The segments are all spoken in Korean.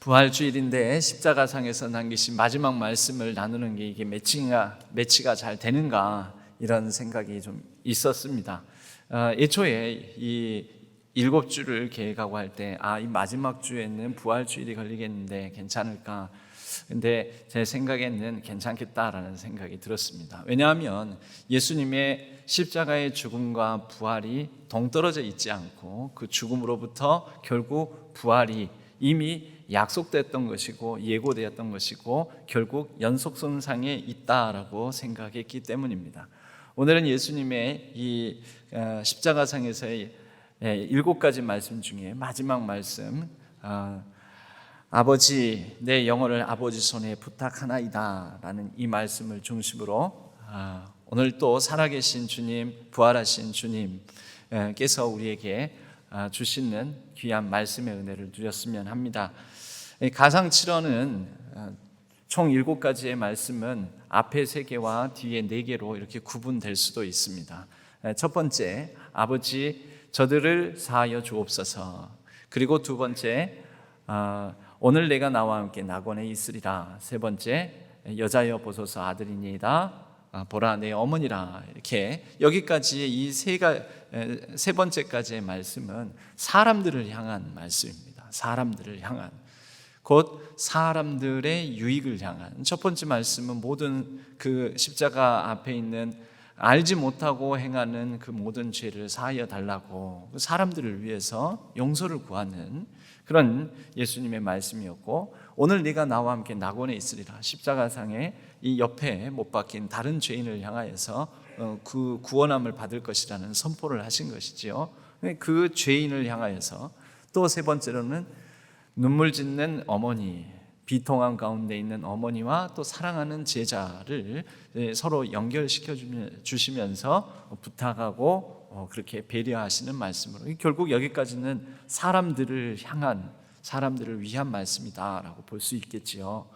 부활주일인데 십자가상에서 남기신 마지막 말씀을 나누는 게 이게 매치가 잘 되는가 이런 생각이 좀 있었습니다. 애초에 이 7주를 계획하고 할 때 이 마지막 주에는 부활주일이 걸리겠는데 괜찮을까? 근데 제 생각에는 괜찮겠다라는 생각이 들었습니다. 왜냐하면 예수님의 십자가의 죽음과 부활이 동떨어져 있지 않고 그 죽음으로부터 결국 부활이 이미 약속됐던 것이고 예고되었던 것이고 결국 연속선상에 있다라고 생각했기 때문입니다. 오늘은 예수님의 이 십자가상에서의 7가지 말씀 중에 마지막 말씀, 아버지 내 영혼을 아버지 손에 부탁하나이다 라는 이 말씀을 중심으로 오늘 또 살아계신 주님, 부활하신 주님께서 우리에게 주시는 귀한 말씀의 은혜를 누렸으면 합니다. 가상칠언은 총 7가지의 말씀은 앞에 3개와 뒤에 4개로 이렇게 구분될 수도 있습니다. 첫 번째, 아버지 저들을 사하여 주옵소서. 그리고 두 번째, 오늘 내가 나와 함께 낙원에 있으리라. 세 번째, 여자여 보소서 아들이니이다. 보라 내 어머니라. 이렇게 여기까지 이 세 번째까지의 말씀은 사람들을 향한 말씀입니다. 사람들을 향한, 곧 사람들의 유익을 향한. 첫 번째 말씀은 모든 그 십자가 앞에 있는 알지 못하고 행하는 그 모든 죄를 사하여 달라고 사람들을 위해서 용서를 구하는 그런 예수님의 말씀이었고, 오늘 네가 나와 함께 낙원에 있으리라. 십자가상에 이 옆에 못 박힌 다른 죄인을 향하여서 그 구원함을 받을 것이라는 선포를 하신 것이지요. 그 죄인을 향하여서 또 세 번째로는 눈물 짓는 어머니, 비통함 가운데 있는 어머니와 또 사랑하는 제자를 서로 연결시켜 주시면서 부탁하고 그렇게 배려하시는 말씀으로 결국 여기까지는 사람들을 향한, 사람들을 위한 말씀이다라고 볼 수 있겠지요.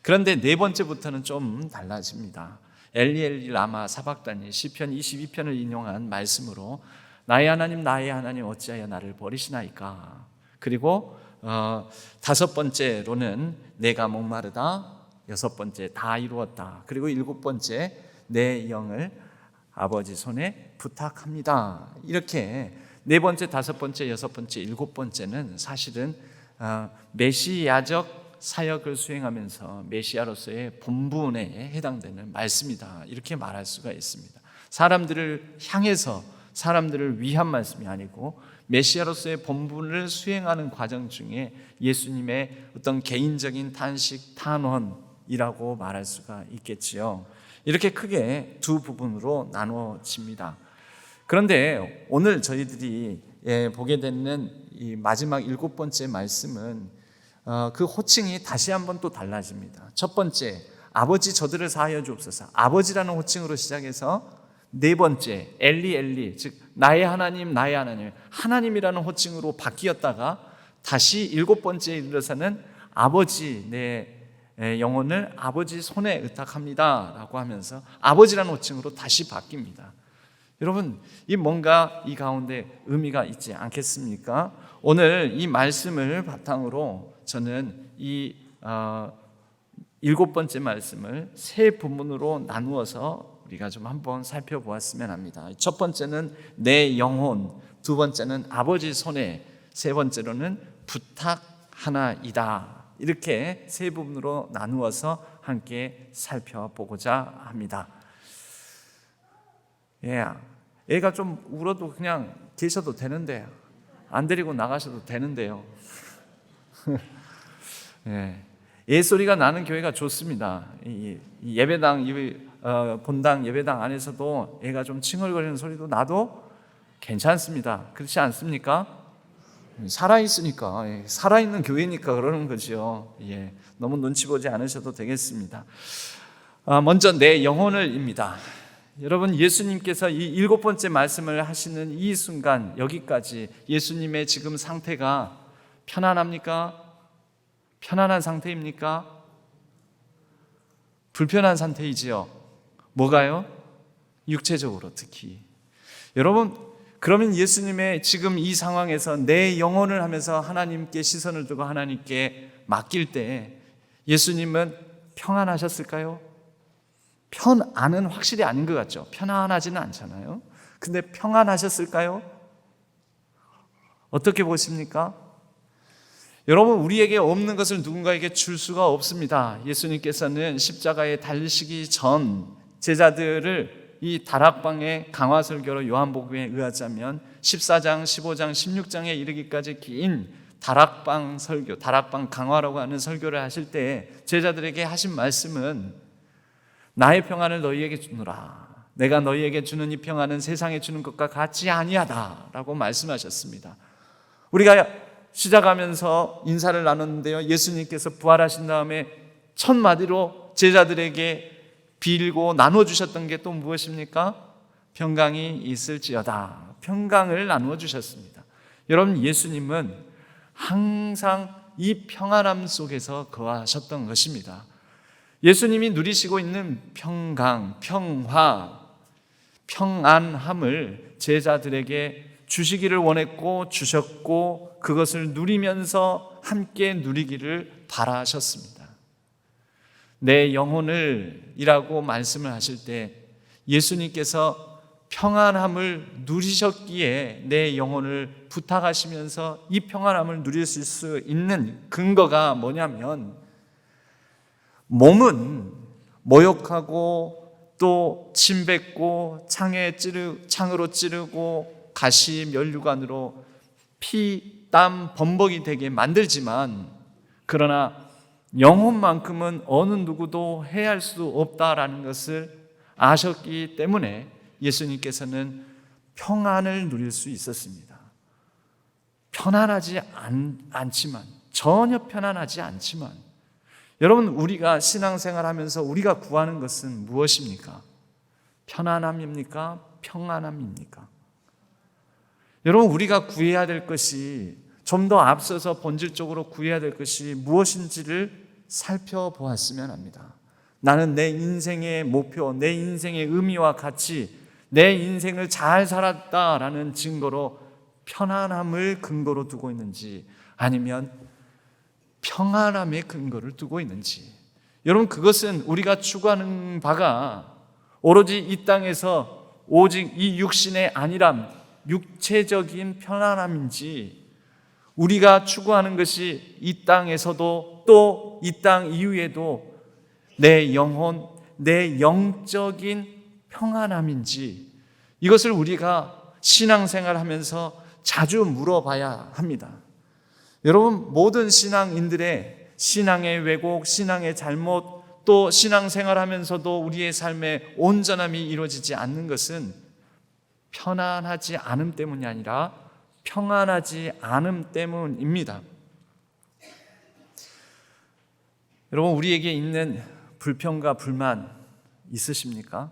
그런데 4번째부터는 좀 달라집니다. 엘리 엘리 라마 사박다니 시편 22편을 인용한 말씀으로 나의 하나님 나의 하나님 어찌하여 나를 버리시나이까. 그리고 5번째로는 내가 목마르다. 6번째 다 이루었다. 그리고 7번째 내 영을 아버지 손에 부탁합니다. 이렇게 4번째, 5번째, 6번째, 7번째는 사실은 메시아적 사역을 수행하면서 메시아로서의 본분에 해당되는 말씀이다. 이렇게 말할 수가 있습니다. 사람들을 향해서 사람들을 위한 말씀이 아니고 메시아로서의 본분을 수행하는 과정 중에 예수님의 어떤 개인적인 탄식, 탄원이라고 말할 수가 있겠지요. 이렇게 크게 두 부분으로 나누어집니다. 그런데 오늘 저희들이 보게 되는 이 마지막 7번째 말씀은 그 호칭이 다시 한번 또 달라집니다. 첫 번째, 아버지 저들을 사하여 주옵소서. 아버지라는 호칭으로 시작해서 4번째, 엘리 엘리, 즉 나의 하나님 나의 하나님, 하나님이라는 호칭으로 바뀌었다가 다시 7번째에 이르러서는 아버지 내 영혼을 아버지 손에 의탁합니다 라고 하면서 아버지라는 호칭으로 다시 바뀝니다. 여러분, 이 뭔가 이 가운데 의미가 있지 않겠습니까? 오늘 이 말씀을 바탕으로 저는 이 7번째 말씀을 3부분으로 나누어서 우리가 좀 한번 살펴보았으면 합니다. 첫 번째는 내 영혼, 두 번째는 아버지 손에, 세 번째로는 부탁하나이다. 이렇게 3부분으로 나누어서 함께 살펴보고자 합니다. 애가 좀 울어도 그냥 계셔도 되는데 안 데리고 나가셔도 되는데요. 애 소리가 나는 교회가 좋습니다. 이 예배당, 본당 예배당 안에서도 애가 좀 칭얼거리는 소리도 나도 괜찮습니다. 그렇지 않습니까? 살아있으니까, 살아있는 교회니까 그러는 거죠. 너무 눈치 보지 않으셔도 되겠습니다. 먼저 내 영혼을입니다. 여러분, 예수님께서 이 7번째 말씀을 하시는 이 순간 여기까지 예수님의 지금 상태가 편안합니까? 편안한 상태입니까? 불편한 상태이지요. 뭐가요? 육체적으로 특히. 여러분, 그러면 예수님의 지금 이 상황에서 내 영혼을 하면서 하나님께 시선을 두고 하나님께 맡길 때 예수님은 평안하셨을까요? 편안은 확실히 아닌 것 같죠. 편안하지는 않잖아요. 근데 평안하셨을까요? 어떻게 보십니까? 여러분, 우리에게 없는 것을 누군가에게 줄 수가 없습니다. 예수님께서는 십자가에 달리시기 전 제자들을 이 다락방의 강화 설교로 요한복음에 의하자면 14장, 15장, 16장에 이르기까지 긴 다락방 설교, 다락방 강화라고 하는 설교를 하실 때 제자들에게 하신 말씀은 나의 평안을 너희에게 주노라. 내가 너희에게 주는 이 평안은 세상에 주는 것과 같지 아니하다라고 말씀하셨습니다. 우리가 시작하면서 인사를 나눴는데요, 예수님께서 부활하신 다음에 첫 마디로 제자들에게 빌고 나눠주셨던 게 또 무엇입니까? 평강이 있을지어다. 평강을 나누어 주셨습니다. 여러분, 예수님은 항상 이 평안함 속에서 거하셨던 것입니다. 예수님이 누리시고 있는 평강, 평화, 평안함을 제자들에게 주시기를 원했고 주셨고 그것을 누리면서 함께 누리기를 바라셨습니다. 내 영혼을 이라고 말씀을 하실 때 예수님께서 평안함을 누리셨기에 내 영혼을 부탁하시면서 이 평안함을 누릴 수 있는 근거가 뭐냐면, 몸은 모욕하고 또 침뱉고 창으로 찌르고 가시 면류관으로 피, 땀, 범벅이 되게 만들지만, 그러나 영혼만큼은 어느 누구도 해할 수 없다라는 것을 아셨기 때문에 예수님께서는 평안을 누릴 수 있었습니다. 편안하지 않지만, 전혀 편안하지 않지만, 여러분, 우리가 신앙생활하면서 우리가 구하는 것은 무엇입니까? 편안함입니까? 평안함입니까? 여러분, 우리가 구해야 될 것이, 좀 더 앞서서 본질적으로 구해야 될 것이 무엇인지를 살펴보았으면 합니다. 나는 내 인생의 목표, 내 인생의 의미와 가치, 내 인생을 잘 살았다라는 증거로 편안함을 근거로 두고 있는지, 아니면 평안함의 근거를 두고 있는지. 여러분, 그것은 우리가 추구하는 바가 오로지 이 땅에서 오직 이 육신의 안일함, 육체적인 편안함인지, 우리가 추구하는 것이 이 땅에서도 또 이 땅 이후에도 내 영혼, 내 영적인 평안함인지, 이것을 우리가 신앙생활하면서 자주 물어봐야 합니다. 여러분, 모든 신앙인들의 신앙의 왜곡, 신앙의 잘못, 또 신앙생활하면서도 우리의 삶에 온전함이 이루어지지 않는 것은 편안하지 않음 때문이 아니라 평안하지 않음 때문입니다. 여러분, 우리에게 있는 불평과 불만 있으십니까?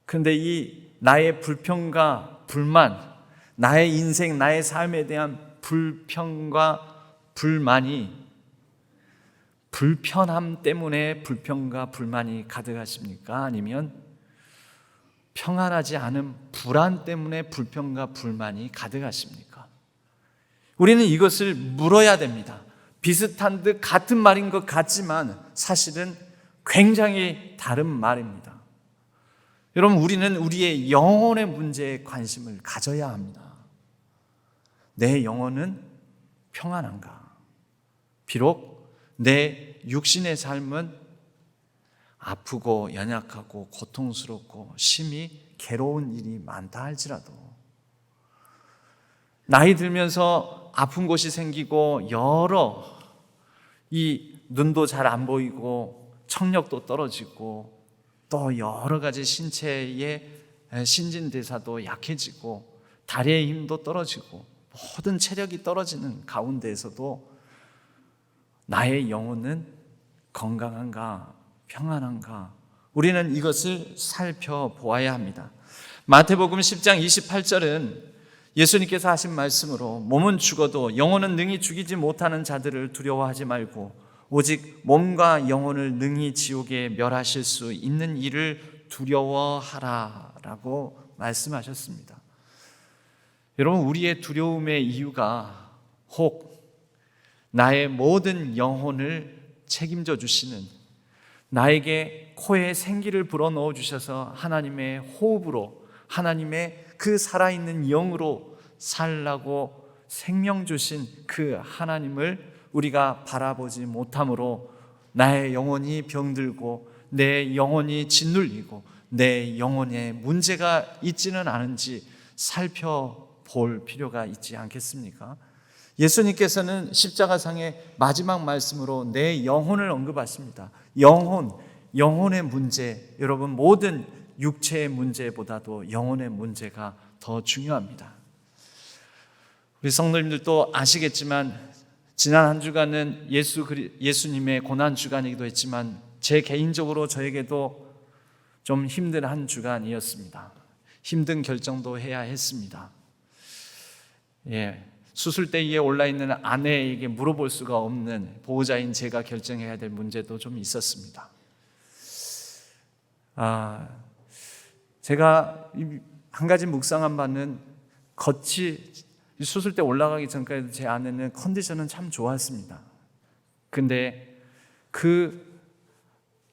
그런데 이 나의 불평과 불만, 나의 인생, 나의 삶에 대한 불평과 불만이 불편함 때문에 불평과 불만이 가득하십니까? 아니면 평안하지 않은 불안 때문에 불평과 불만이 가득하십니까? 우리는 이것을 물어야 됩니다. 비슷한 듯 같은 말인 것 같지만 사실은 굉장히 다른 말입니다. 여러분, 우리는 우리의 영혼의 문제에 관심을 가져야 합니다. 내 영혼은 평안한가? 비록 내 육신의 삶은 아프고 연약하고 고통스럽고 심히 괴로운 일이 많다 할지라도, 나이 들면서 아픈 곳이 생기고 여러 이 눈도 잘 안 보이고 청력도 떨어지고 또 여러 가지 신체의 신진대사도 약해지고 다리의 힘도 떨어지고 모든 체력이 떨어지는 가운데에서도 나의 영혼은 건강한가, 평안한가? 우리는 이것을 살펴보아야 합니다. 마태복음 10장 28절은 예수님께서 하신 말씀으로, 몸은 죽어도 영혼은 능히 죽이지 못하는 자들을 두려워하지 말고 오직 몸과 영혼을 능히 지옥에 멸하실 수 있는 이를 두려워하라 라고 말씀하셨습니다. 여러분, 우리의 두려움의 이유가 혹 나의 모든 영혼을 책임져 주시는, 나에게 코에 생기를 불어넣어 주셔서 하나님의 호흡으로, 하나님의 그 살아있는 영으로 살라고 생명 주신 그 하나님을 우리가 바라보지 못함으로 나의 영혼이 병들고 내 영혼이 짓눌리고 내 영혼에 문제가 있지는 않은지 살펴볼 필요가 있지 않겠습니까? 예수님께서는 십자가상의 마지막 말씀으로 내 영혼을 언급하십니다. 영혼의 문제, 여러분 모든 육체의 문제보다도 영혼의 문제가 더 중요합니다. 우리 성도님들도 아시겠지만 지난 한 주간은 예수님의 고난 주간이기도 했지만 제 개인적으로 저에게도 좀 힘든 한 주간이었습니다. 힘든 결정도 해야 했습니다. 수술대에 올라있는 아내에게 물어볼 수가 없는 보호자인 제가 결정해야 될 문제도 좀 있었습니다. 제가 한 가지 묵상한 바는 수술대 올라가기 전까지 제 아내는 컨디션은 참 좋았습니다. 근데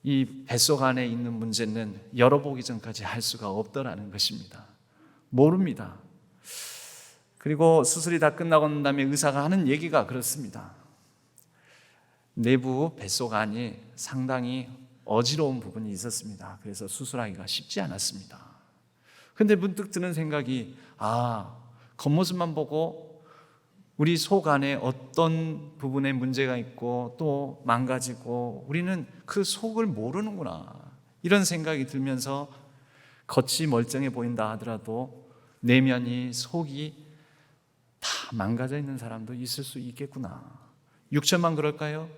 이 뱃속 안에 있는 문제는 열어보기 전까지 할 수가 없더라는 것입니다. 모릅니다. 그리고 수술이 다 끝나고 난 다음에 의사가 하는 얘기가 그렇습니다. 내부 뱃속 안이 상당히 어지러운 부분이 있었습니다. 그래서 수술하기가 쉽지 않았습니다. 근데 문득 드는 생각이 겉모습만 보고 우리 속 안에 어떤 부분에 문제가 있고 또 망가지고 우리는 그 속을 모르는구나, 이런 생각이 들면서 겉이 멀쩡해 보인다 하더라도 내면이, 속이 다 망가져 있는 사람도 있을 수 있겠구나. 육체만 그럴까요?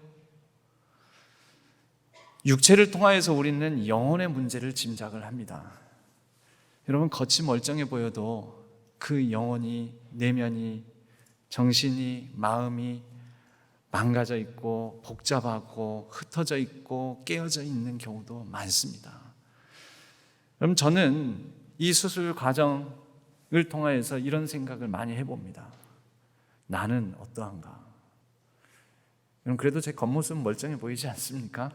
육체를 통하여서 우리는 영혼의 문제를 짐작을 합니다. 여러분, 겉이 멀쩡해 보여도 그 영혼이, 내면이, 정신이, 마음이 망가져 있고 복잡하고 흩어져 있고 깨어져 있는 경우도 많습니다. 그럼 저는 이 수술 과정을 통하여서 이런 생각을 많이 해봅니다. 나는 어떠한가? 여러분, 그래도 제 겉모습은 멀쩡해 보이지 않습니까?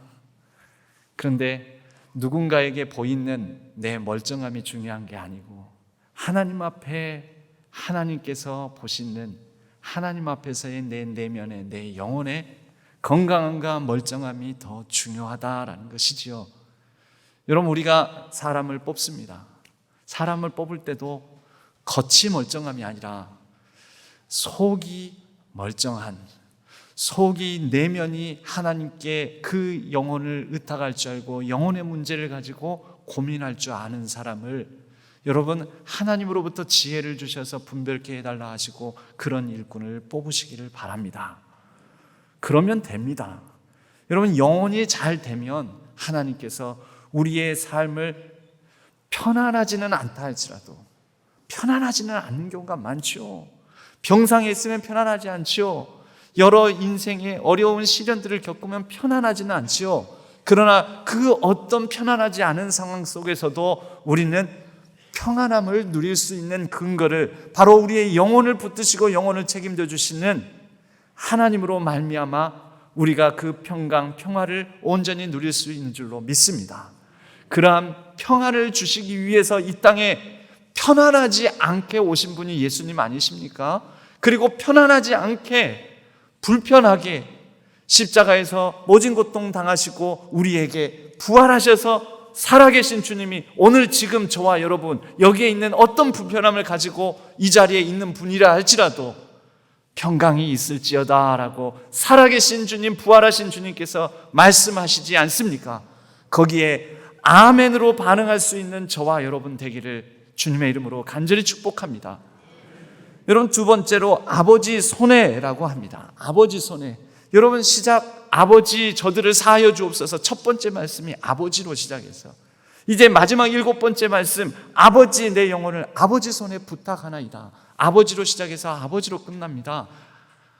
그런데 누군가에게 보이는 내 멀쩡함이 중요한 게 아니고 하나님 앞에 하나님께서 보시는 하나님 앞에서의 내 내면의, 내 영혼의 건강함과 멀쩡함이 더 중요하다라는 것이지요. 여러분, 우리가 사람을 뽑습니다. 사람을 뽑을 때도 겉이 멀쩡함이 아니라 속이 멀쩡한, 속이, 내면이 하나님께 그 영혼을 의탁할 줄 알고 영혼의 문제를 가지고 고민할 줄 아는 사람을 여러분, 하나님으로부터 지혜를 주셔서 분별케 해달라 하시고 그런 일꾼을 뽑으시기를 바랍니다. 그러면 됩니다. 여러분, 영혼이 잘 되면 하나님께서 우리의 삶을 편안하지는 않다 할지라도, 편안하지는 않는 경우가 많죠. 병상에 있으면 편안하지 않죠. 여러 인생의 어려운 시련들을 겪으면 편안하지는 않죠. 그러나 그 어떤 편안하지 않은 상황 속에서도 우리는 평안함을 누릴 수 있는 근거를 바로 우리의 영혼을 붙드시고 영혼을 책임져 주시는 하나님으로 말미암아 우리가 그 평화를 온전히 누릴 수 있는 줄로 믿습니다. 그러한 평화를 주시기 위해서 이 땅에 편안하지 않게 오신 분이 예수님 아니십니까? 그리고 편안하지 않게, 불편하게 십자가에서 모진 고통 당하시고 우리에게 부활하셔서 살아계신 주님이 오늘 지금 저와 여러분 여기에 있는 어떤 불편함을 가지고 이 자리에 있는 분이라 할지라도 평강이 있을지어다 라고 살아계신 주님, 부활하신 주님께서 말씀하시지 않습니까? 거기에 아멘으로 반응할 수 있는 저와 여러분 되기를 주님의 이름으로 간절히 축복합니다. 여러분, 두 번째로 아버지 손해라고 합니다. 아버지 손해. 여러분, 시작 아버지 저들을 사하여 주옵소서. 첫 번째 말씀이 아버지로 시작해서 이제 마지막 7번째 말씀, 아버지 내 영혼을 아버지 손에 부탁하나이다. 아버지로 시작해서 아버지로 끝납니다.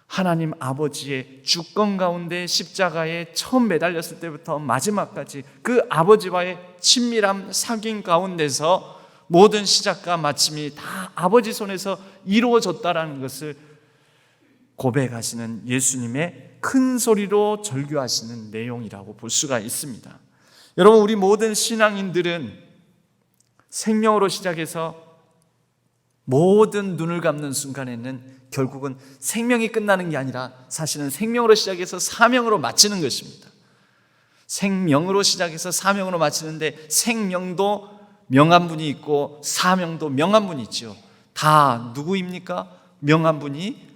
하나님 아버지의 주권 가운데 십자가에 처음 매달렸을 때부터 마지막까지 그 아버지와의 친밀함, 사귐 가운데서 모든 시작과 마침이 다 아버지 손에서 이루어졌다라는 것을 고백하시는 예수님의 큰 소리로 절규하시는 내용이라고 볼 수가 있습니다. 여러분, 우리 모든 신앙인들은 생명으로 시작해서 모든 눈을 감는 순간에는 결국은 생명이 끝나는 게 아니라 사실은 생명으로 시작해서 사명으로 마치는 것입니다. 생명으로 시작해서 사명으로 마치는데 생명도 명한 분이 있고 사명도 명한 분이 있죠. 다 누구입니까? 명한 분이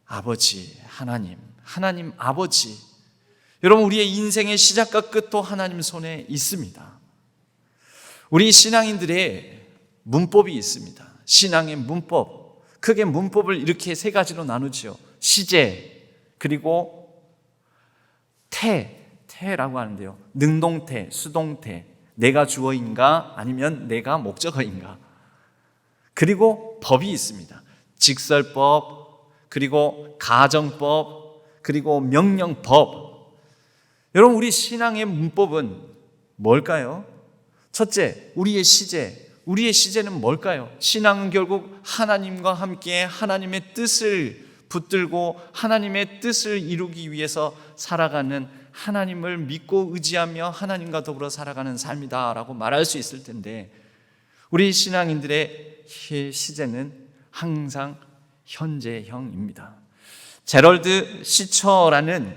아버지 하나님 아버지. 여러분, 우리의 인생의 시작과 끝도 하나님 손에 있습니다. 우리 신앙인들의 문법이 있습니다. 신앙의 문법, 크게 문법을 이렇게 세 가지로 나누죠. 시제, 그리고 태라고 하는데요. 능동태, 수동태, 내가 주어인가 아니면 내가 목적어인가. 그리고 법이 있습니다. 직설법, 그리고 가정법, 그리고 명령법. 여러분, 우리 신앙의 문법은 뭘까요? 첫째, 우리의 시제. 우리의 시제는 뭘까요? 신앙은 결국 하나님과 함께 하나님의 뜻을 붙들고 하나님의 뜻을 이루기 위해서 살아가는, 하나님을 믿고 의지하며 하나님과 더불어 살아가는 삶이다라고 말할 수 있을 텐데, 우리 신앙인들의 시제는 항상 현재형입니다. 제럴드 시처라는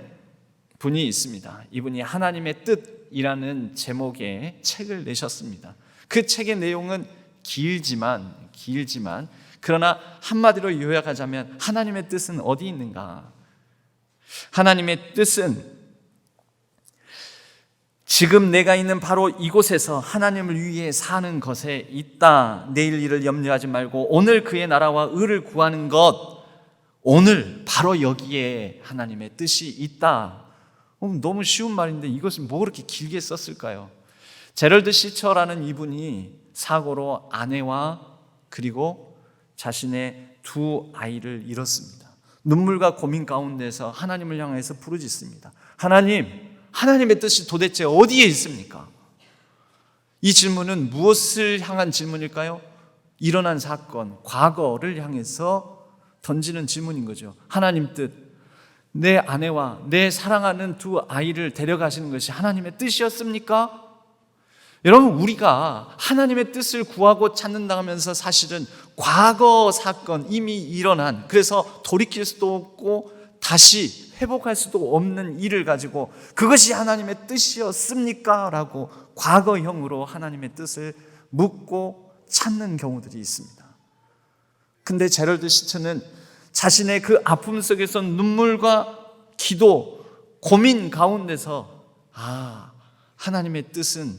분이 있습니다. 이분이 하나님의 뜻이라는 제목의 책을 내셨습니다. 그 책의 내용은 길지만 그러나 한마디로 요약하자면 하나님의 뜻은 어디 있는가? 하나님의 뜻은 지금 내가 있는 바로 이곳에서 하나님을 위해 사는 것에 있다. 내일 일을 염려하지 말고 오늘 그의 나라와 의를 구하는 것, 오늘 바로 여기에 하나님의 뜻이 있다. 너무 쉬운 말인데 이것을 뭐 그렇게 길게 썼을까요? 제럴드 시처라는 이분이 사고로 아내와 그리고 자신의 두 아이를 잃었습니다. 눈물과 고민 가운데서 하나님을 향해서 부르짖습니다. 하나님의 뜻이 도대체 어디에 있습니까? 이 질문은 무엇을 향한 질문일까요? 일어난 사건, 과거를 향해서 던지는 질문인 거죠. 하나님 뜻, 내 아내와 내 사랑하는 두 아이를 데려가시는 것이 하나님의 뜻이었습니까? 여러분, 우리가 하나님의 뜻을 구하고 찾는다 하면서 사실은 과거 사건, 이미 일어난, 그래서 돌이킬 수도 없고 다시 회복할 수도 없는 일을 가지고 그것이 하나님의 뜻이었습니까? 라고 과거형으로 하나님의 뜻을 묻고 찾는 경우들이 있습니다. 근데 제럴드 시처는 자신의 그 아픔 속에서 눈물과 기도, 고민 가운데서 하나님의 뜻은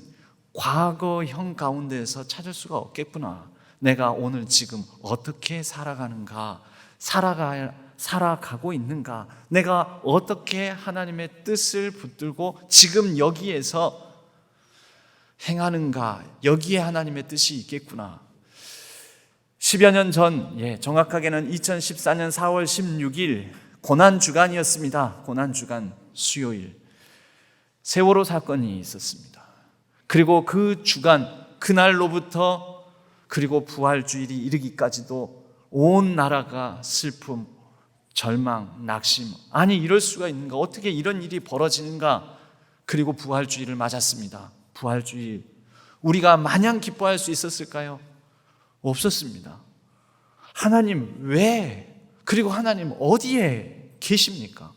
과거형 가운데에서 찾을 수가 없겠구나. 내가 오늘 지금 어떻게 살아가는가, 살아가고 있는가, 내가 어떻게 하나님의 뜻을 붙들고 지금 여기에서 행하는가, 여기에 하나님의 뜻이 있겠구나. 10여 년 전, 정확하게는 2014년 4월 16일 고난주간이었습니다. 고난주간 수요일 세월호 사건이 있었습니다. 그리고 그 주간, 그날로부터 그리고 부활주일이 이르기까지도 온 나라가 슬픔, 절망, 낙심, 아니 이럴 수가 있는가, 어떻게 이런 일이 벌어지는가. 그리고 부활주일을 맞았습니다. 부활주일, 우리가 마냥 기뻐할 수 있었을까요? 없었습니다. 하나님 왜, 그리고 하나님 어디에 계십니까?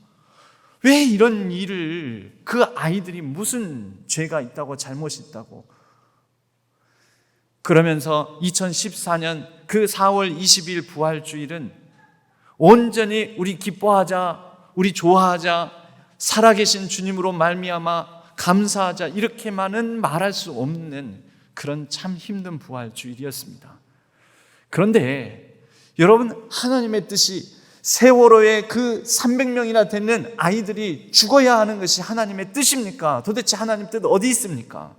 왜 이런 일을, 그 아이들이 무슨 죄가 있다고, 잘못이 있다고. 그러면서 2014년 그 4월 20일 부활주일은 온전히 우리 기뻐하자, 우리 좋아하자, 살아계신 주님으로 말미암아 감사하자, 이렇게만은 말할 수 없는 그런 참 힘든 부활주일이었습니다. 그런데 여러분, 하나님의 뜻이 세월호에 그 300명이나 되는 아이들이 죽어야 하는 것이 하나님의 뜻입니까? 도대체 하나님 뜻 어디 있습니까?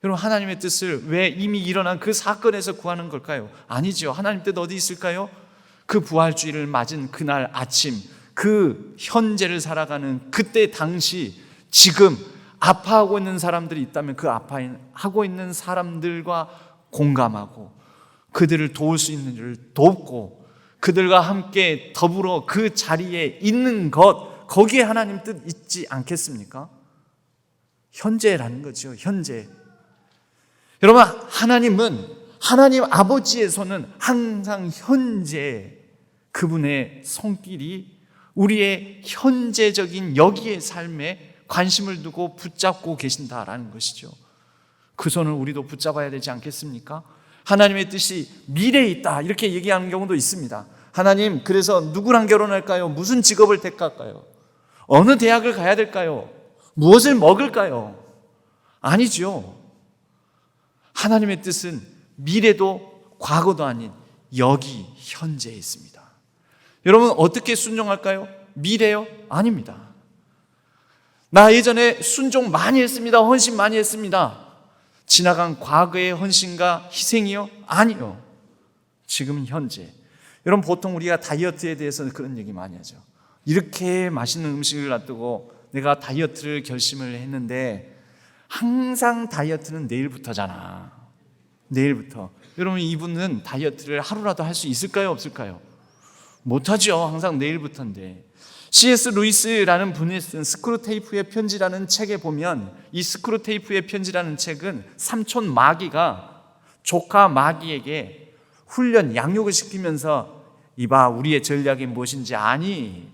여러분, 하나님의 뜻을 왜 이미 일어난 그 사건에서 구하는 걸까요? 아니죠. 하나님 뜻 어디 있을까요? 그 부활주일을 맞은 그날 아침, 그 현재를 살아가는 그때 당시, 지금 아파하고 있는 사람들이 있다면 그 아파하고 있는 사람들과 공감하고 그들을 도울 수 있는 일을 돕고, 그들과 함께 더불어 그 자리에 있는 것, 거기에 하나님 뜻 있지 않겠습니까? 현재라는 거죠. 현재. 여러분, 하나님 아버지의 손은 항상 현재, 그분의 손길이 우리의 현재적인 여기의 삶에 관심을 두고 붙잡고 계신다라는 것이죠. 그 손을 우리도 붙잡아야 되지 않겠습니까? 하나님의 뜻이 미래에 있다, 이렇게 얘기하는 경우도 있습니다. 하나님, 그래서 누구랑 결혼할까요? 무슨 직업을 택할까요? 어느 대학을 가야 될까요? 무엇을 먹을까요? 아니죠. 하나님의 뜻은 미래도 과거도 아닌 여기 현재에 있습니다. 여러분, 어떻게 순종할까요? 미래요? 아닙니다. 나 예전에 순종 많이 했습니다. 헌신 많이 했습니다. 지나간 과거의 헌신과 희생이요? 아니요. 지금 현재. 여러분, 보통 우리가 다이어트에 대해서는 그런 얘기 많이 하죠. 이렇게 맛있는 음식을 놔두고 내가 다이어트를 결심을 했는데 항상 다이어트는 내일부터잖아. 내일부터. 여러분, 이분은 다이어트를 하루라도 할 수 있을까요? 없을까요? 못하죠. 항상 내일부터인데. C.S. 루이스라는 분이 쓴 스크루테이프의 편지라는 책에 보면, 이 스크루테이프의 편지라는 책은 삼촌 마귀가 조카 마귀에게 양육을 시키면서, 이봐, 우리의 전략이 무엇인지 아니?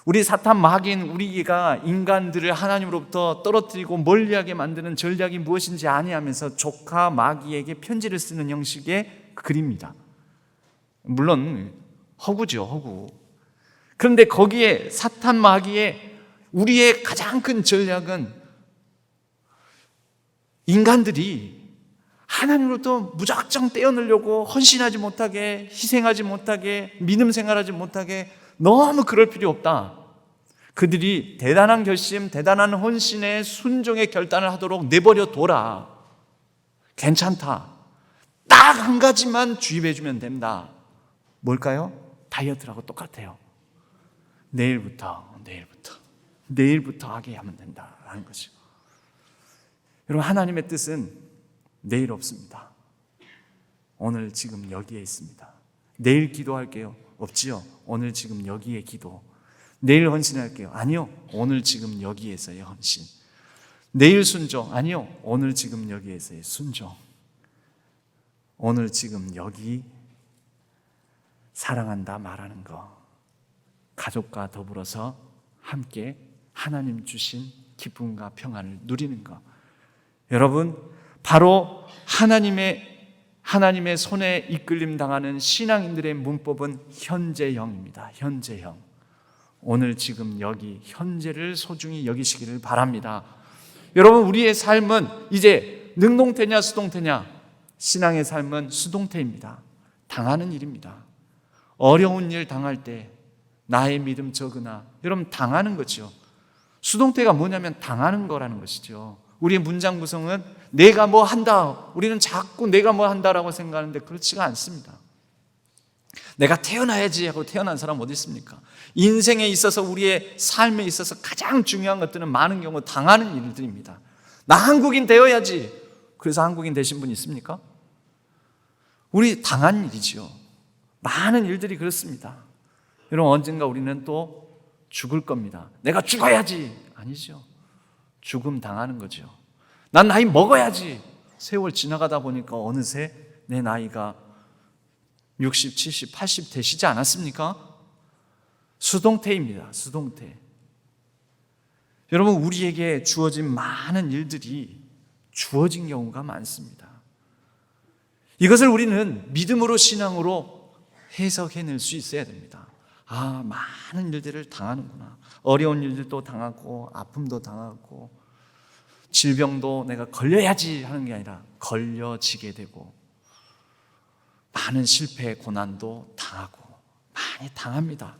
우리 사탄 마귀인 우리가 인간들을 하나님으로부터 떨어뜨리고 멀리하게 만드는 전략이 무엇인지 아니? 하면서 조카 마귀에게 편지를 쓰는 형식의 글입니다. 물론 허구죠, 허구. 그런데 거기에 사탄 마귀의 우리의 가장 큰 전략은 인간들이 하나님으로부터 무작정 떼어내려고 헌신하지 못하게, 희생하지 못하게, 믿음 생활하지 못하게, 너무 그럴 필요 없다. 그들이 대단한 결심, 대단한 헌신의 순종의 결단을 하도록 내버려 둬라. 괜찮다. 딱 한 가지만 주입해주면 된다. 뭘까요? 다이어트라고 똑같아요. 내일부터 하게 하면 된다라는 거죠. 여러분, 하나님의 뜻은 내일 없습니다. 오늘 지금 여기에 있습니다. 내일 기도할게요. 없지요. 오늘 지금 여기에 기도. 내일 헌신할게요. 아니요. 오늘 지금 여기에서의 헌신. 내일 순종. 아니요. 오늘 지금 여기에서의 순종. 오늘 지금 여기 사랑한다 말하는 거. 가족과 더불어서 함께 하나님 주신 기쁨과 평안을 누리는 것. 여러분, 바로 하나님의 손에 이끌림 당하는 신앙인들의 문법은 현재형입니다. 현재형. 오늘 지금 여기 현재를 소중히 여기시기를 바랍니다. 여러분, 우리의 삶은 이제 능동태냐 수동태냐? 신앙의 삶은 수동태입니다. 당하는 일입니다. 어려운 일 당할 때 나의 믿음 적으나, 여러분, 당하는 거죠. 수동태가 뭐냐면 당하는 거라는 것이죠. 우리의 문장 구성은 내가 뭐 한다. 우리는 자꾸 내가 뭐 한다라고 생각하는데 그렇지가 않습니다. 내가 태어나야지 하고 태어난 사람 어디 있습니까? 인생에 있어서, 우리의 삶에 있어서 가장 중요한 것들은 많은 경우 당하는 일들입니다. 나 한국인 되어야지. 그래서 한국인 되신 분 있습니까? 우리 당한 일이죠. 많은 일들이 그렇습니다. 여러분, 언젠가 우리는 또 죽을 겁니다. 내가 죽어야지. 아니죠. 죽음 당하는 거죠. 난 나이 먹어야지. 세월 지나가다 보니까 어느새 내 나이가 60, 70, 80 되시지 않았습니까? 수동태입니다. 수동태. 여러분, 우리에게 주어진 많은 일들이 주어진 경우가 많습니다. 이것을 우리는 믿음으로, 신앙으로 해석해낼 수 있어야 됩니다. 아, 많은 일들을 당하는구나. 어려운 일들도 당하고, 아픔도 당하고, 질병도 내가 걸려야지 하는 게 아니라 걸려지게 되고, 많은 실패, 고난도 당하고, 많이 당합니다.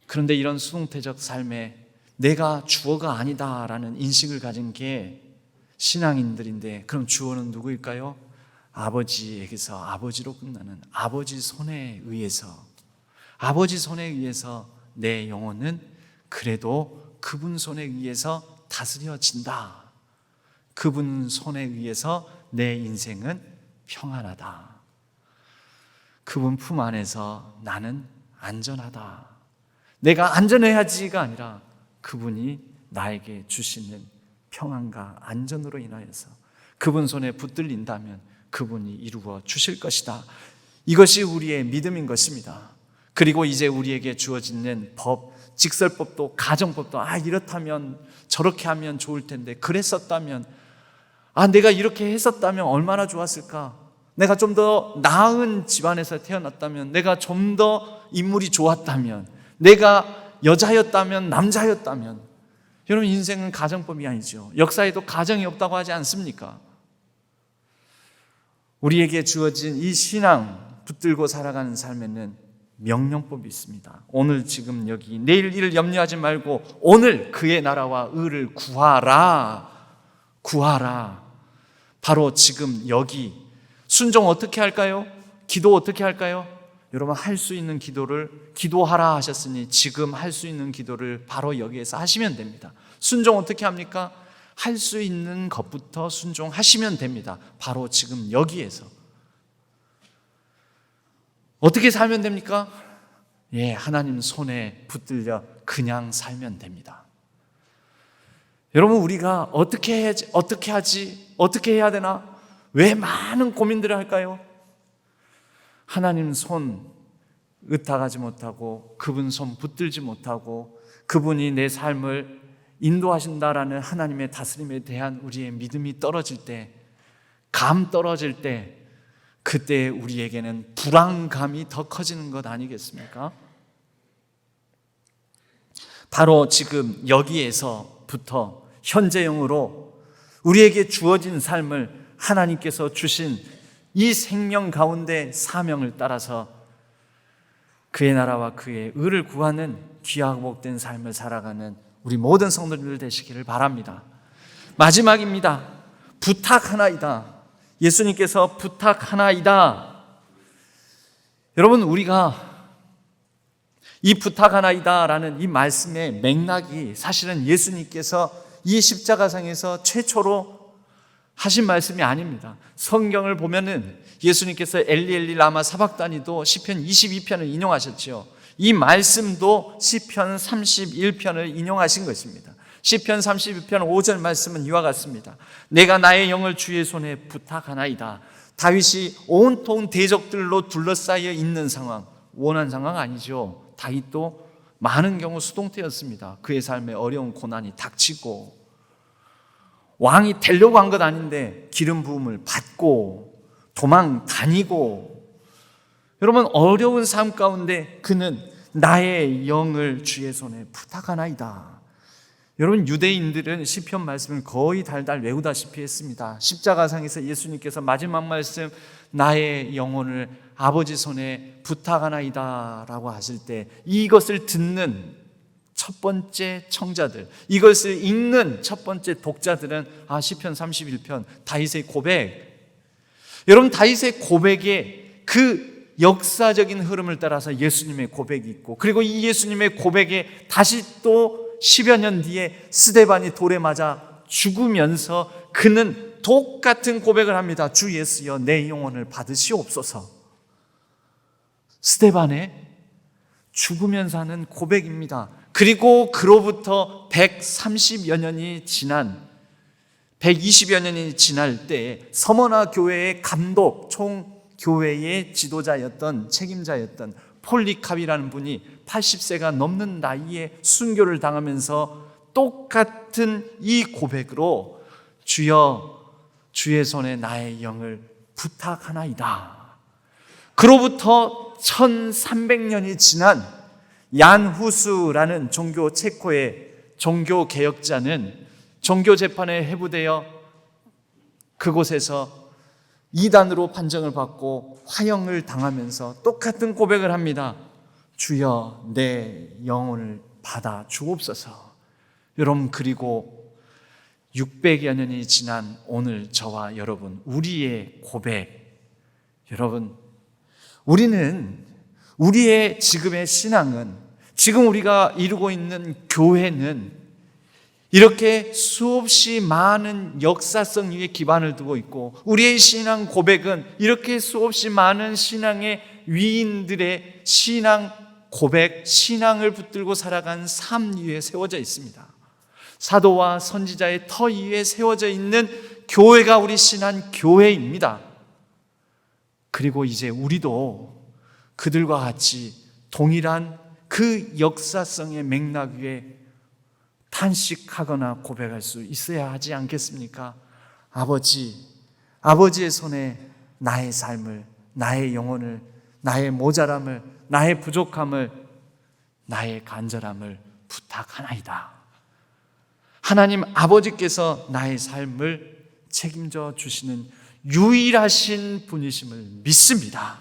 그런데 이런 수동태적 삶에 내가 주어가 아니다라는 인식을 가진 게 신앙인들인데, 그럼 주어는 누구일까요? 아버지에게서, 아버지로 끝나는 아버지 손에 의해서, 아버지 손에 의해서 내 영혼은 그래도 그분 손에 의해서 다스려진다. 그분 손에 의해서 내 인생은 평안하다. 그분 품 안에서 나는 안전하다. 내가 안전해야지가 아니라 그분이 나에게 주시는 평안과 안전으로 인하여서 그분 손에 붙들린다면 그분이 이루어 주실 것이다. 이것이 우리의 믿음인 것입니다. 그리고 이제 우리에게 주어지는 법, 직설법도 가정법도 이렇다면 저렇게 하면 좋을 텐데, 그랬었다면, 내가 이렇게 했었다면 얼마나 좋았을까? 내가 좀 더 나은 집안에서 태어났다면, 내가 좀 더 인물이 좋았다면, 내가 여자였다면, 남자였다면. 여러분, 인생은 가정법이 아니죠. 역사에도 가정이 없다고 하지 않습니까? 우리에게 주어진 이 신앙 붙들고 살아가는 삶에는 명령법이 있습니다. 오늘 지금 여기, 내일 일을 염려하지 말고 오늘 그의 나라와 의를 구하라. 구하라. 바로 지금 여기. 순종 어떻게 할까요? 기도 어떻게 할까요? 여러분, 할 수 있는 기도를 기도하라 하셨으니 지금 할 수 있는 기도를 바로 여기에서 하시면 됩니다. 순종 어떻게 합니까? 할 수 있는 것부터 순종하시면 됩니다. 바로 지금 여기에서. 어떻게 살면 됩니까? 하나님 손에 붙들려 그냥 살면 됩니다. 여러분, 우리가 어떻게 해야지, 어떻게 해야 되나? 왜 많은 고민들을 할까요? 하나님 손 의탁하지 못하고, 그분 손 붙들지 못하고, 그분이 내 삶을 인도하신다라는 하나님의 다스림에 대한 우리의 믿음이 떨어질 때, 감 떨어질 때, 그때 우리에게는 불안감이 더 커지는 것 아니겠습니까? 바로 지금 여기에서부터 현재형으로 우리에게 주어진 삶을 하나님께서 주신 이 생명 가운데 사명을 따라서 그의 나라와 그의 의를 구하는 귀하고 복된 삶을 살아가는 우리 모든 성도님들 되시기를 바랍니다. 마지막입니다. 부탁하나이다. 예수님께서 부탁하나이다. 여러분, 우리가 이 부탁하나이다라는 이 말씀의 맥락이 사실은 예수님께서 이 십자가상에서 최초로 하신 말씀이 아닙니다. 성경을 보면은 예수님께서 엘리 엘리 라마 사박다니도 시편 22편을 인용하셨죠. 이 말씀도 시편 31편을 인용하신 것입니다. 시편 31편 5절 말씀은 이와 같습니다. 내가 나의 영을 주의 손에 부탁하나이다. 다윗이 온통 대적들로 둘러싸여 있는 상황, 원한 상황 아니죠. 다윗도 많은 경우 수동태였습니다. 그의 삶에 어려운 고난이 닥치고, 왕이 되려고 한 것 아닌데 기름 부음을 받고 도망 다니고, 여러분, 어려운 삶 가운데 그는 나의 영을 주의 손에 부탁하나이다. 여러분, 유대인들은 시편 말씀을 거의 달달 외우다시피 했습니다. 십자가상에서 예수님께서 마지막 말씀, 나의 영혼을 아버지 손에 부탁하나이다 라고 하실 때, 이것을 듣는 첫 번째 청자들, 이것을 읽는 첫 번째 독자들은 시편 31편 다윗의 고백. 여러분, 다윗의 고백에 그 역사적인 흐름을 따라서 예수님의 고백이 있고, 그리고 이 예수님의 고백에 다시 또 10여 년 뒤에 스데반이 돌에 맞아 죽으면서 그는 똑같은 고백을 합니다. 주 예수여, 내 영혼을 받으시옵소서. 스데반의 죽으면서 하는 고백입니다. 그리고 그로부터 130여 년이 지난, 120여 년이 지날 때에 서머나 교회의 감독, 총 교회의 지도자였던, 책임자였던 폴리캅이라는 분이 80세가 넘는 나이에 순교를 당하면서 똑같은 이 고백으로 주여, 주의 손에 나의 영을 부탁하나이다. 그로부터 1300년이 지난 얀 후스라는 종교 체코의 종교 개혁자는 종교 재판에 회부되어 그곳에서 이단으로 판정을 받고 화형을 당하면서 똑같은 고백을 합니다. 주여, 내 영혼을 받아 주옵소서. 여러분, 그리고 600여 년이 지난 오늘 저와 여러분, 우리의 고백. 여러분, 우리는, 우리의 지금의 신앙은, 지금 우리가 이루고 있는 교회는 이렇게 수없이 많은 역사성 위에 기반을 두고 있고, 우리의 신앙 고백은 이렇게 수없이 많은 신앙의 위인들의 신앙 고백, 신앙을 붙들고 살아간 삶 위에 세워져 있습니다. 사도와 선지자의 터 위에 세워져 있는 교회가 우리 신한 교회입니다. 그리고 이제 우리도 그들과 같이 동일한 그 역사성의 맥락 위에 탄식하거나 고백할 수 있어야 하지 않겠습니까? 아버지의 손에 나의 삶을, 나의 영혼을, 나의 모자람을, 나의 부족함을, 나의 간절함을 부탁하나이다. 하나님 아버지께서 나의 삶을 책임져 주시는 유일하신 분이심을 믿습니다.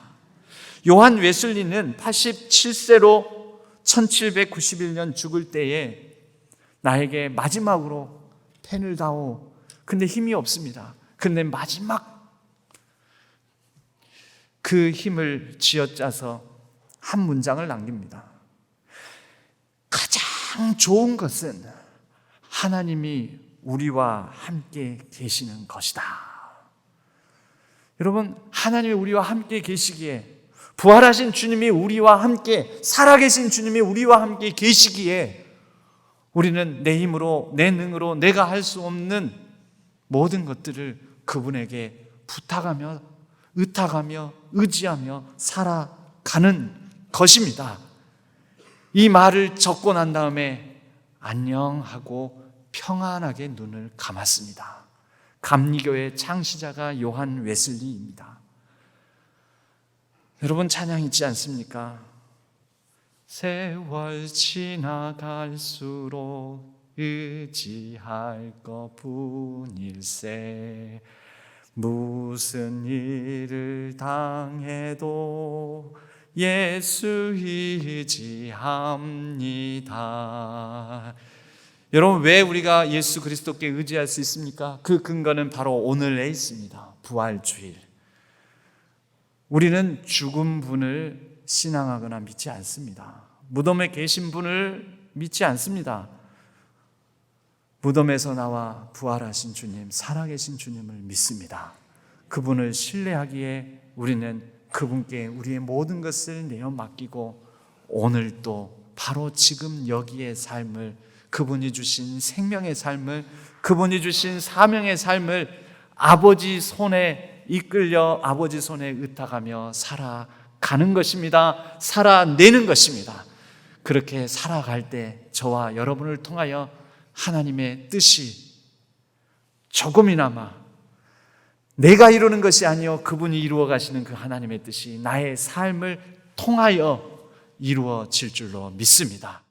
요한 웨슬리는 87세로 1791년 죽을 때에 나에게 마지막으로 펜을 다오. 근데 힘이 없습니다. 근데 마지막 그 힘을 쥐어짜서 한 문장을 남깁니다. 가장 좋은 것은 하나님이 우리와 함께 계시는 것이다. 여러분, 하나님이 우리와 함께 계시기에, 부활하신 주님이 우리와 함께, 살아계신 주님이 우리와 함께 계시기에 우리는 내 힘으로, 내 능으로 내가 할 수 없는 모든 것들을 그분에게 부탁하며 의탁하며 의지하며 살아가는 것입니다. 이 말을 적고 난 다음에 안녕하고 평안하게 눈을 감았습니다. 감리교의 창시자가 요한 웨슬리입니다. 여러분, 찬양 있지 않습니까? 세월 지나갈수록 의지할 것뿐일세, 무슨 일을 당해도 예수 의지합니다. 여러분, 왜 우리가 예수 그리스도께 의지할 수 있습니까? 그 근거는 바로 오늘에 있습니다. 부활주일. 우리는 죽은 분을 신앙하거나 믿지 않습니다. 무덤에 계신 분을 믿지 않습니다. 무덤에서 나와 부활하신 주님, 살아계신 주님을 믿습니다. 그분을 신뢰하기에 우리는 그분께 우리의 모든 것을 내어 맡기고, 오늘 또 바로 지금 여기의 삶을, 그분이 주신 생명의 삶을, 그분이 주신 사명의 삶을 아버지 손에 이끌려 아버지 손에 의탁하며 살아가는 것입니다. 살아내는 것입니다. 그렇게 살아갈 때 저와 여러분을 통하여 하나님의 뜻이 조금이나마, 내가 이루는 것이 아니요 그분이 이루어 가시는 그 하나님의 뜻이 나의 삶을 통하여 이루어질 줄로 믿습니다.